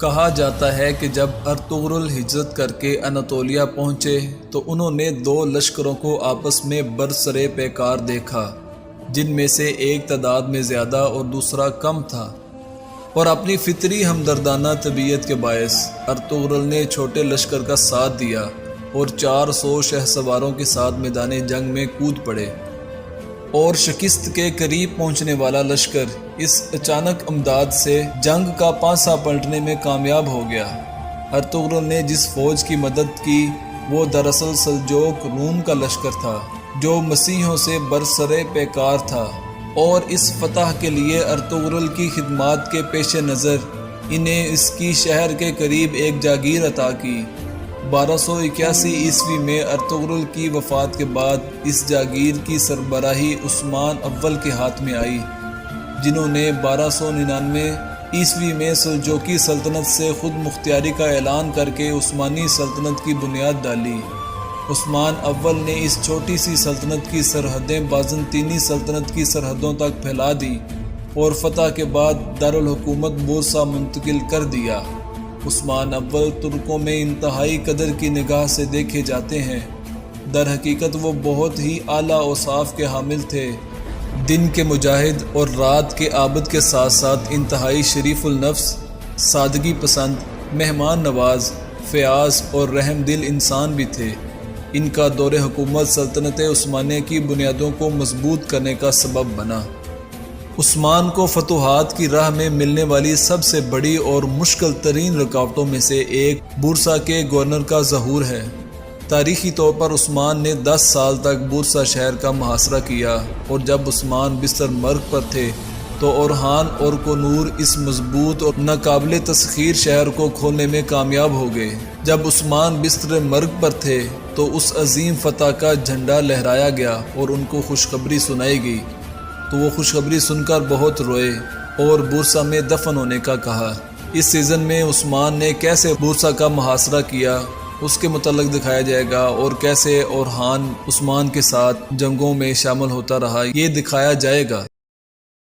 کہا جاتا ہے کہ جب ارطغرل ہجرت کر کے اناطولیہ پہنچے تو انہوں نے 2 لشکروں کو آپس میں برسرے پیکار دیکھا، جن میں سے ایک تعداد میں زیادہ اور دوسرا کم تھا، اور اپنی فطری ہمدردانہ طبیعت کے باعث ارطغرل نے چھوٹے لشکر کا ساتھ دیا اور 400 شہسواروں کے ساتھ میدان جنگ میں کود پڑے، اور شکست کے قریب پہنچنے والا لشکر اس اچانک امداد سے جنگ کا پانسا پلٹنے میں کامیاب ہو گیا۔ ارطغرل نے جس فوج کی مدد کی وہ دراصل سلجوق روم کا لشکر تھا، جو مسیحیوں سے برسرے پیکار تھا، اور اس فتح کے لیے ارطغرل کی خدمات کے پیش نظر انہیں اس کی شہر کے قریب ایک جاگیر عطا کی۔ 1281 عیسوی میں ارطغرل کی وفات کے بعد اس جاگیر کی سربراہی عثمان اول کے ہاتھ میں آئی، جنہوں نے 1299 عیسوی میں سلجوقی سلطنت سے خود مختاری کا اعلان کر کے عثمانی سلطنت کی بنیاد ڈالی۔ عثمان اول نے اس چھوٹی سی سلطنت کی سرحدیں بازنطینی سلطنت کی سرحدوں تک پھیلا دی اور فتح کے بعد دارالحکومت بورصہ منتقل کر دیا۔ عثمان اول ترکوں میں انتہائی قدر کی نگاہ سے دیکھے جاتے ہیں۔ در حقیقت وہ بہت ہی اعلیٰ اوصاف کے حامل تھے، دن کے مجاہد اور رات کے عابد کے ساتھ ساتھ انتہائی شریف النفس، سادگی پسند، مہمان نواز، فیاض اور رحم دل انسان بھی تھے۔ ان کا دور حکومت سلطنت عثمانیہ کی بنیادوں کو مضبوط کرنے کا سبب بنا۔ عثمان کو فتوحات کی راہ میں ملنے والی سب سے بڑی اور مشکل ترین رکاوٹوں میں سے ایک بورصہ کے گورنر کا ظہور ہے۔ تاریخی طور پر عثمان نے 10 سال تک بورصہ شہر کا محاصرہ کیا، اور جب عثمان بستر مرگ پر تھے تو اورحان اور کنور اس مضبوط اور ناقابل تسخیر شہر کو کھولنے میں کامیاب ہو گئے۔ جب عثمان بستر مرگ پر تھے تو اس عظیم فتح کا جھنڈا لہرایا گیا اور ان کو خوشخبری سنائی گئی، تو وہ خوشخبری سن کر بہت روئے اور بورصہ میں دفن ہونے کا کہا۔ اس سیزن میں عثمان نے کیسے بورصہ کا محاصرہ کیا اس کے متعلق دکھایا جائے گا، اور کیسے اورحان عثمان کے ساتھ جنگوں میں شامل ہوتا رہا یہ دکھایا جائے گا۔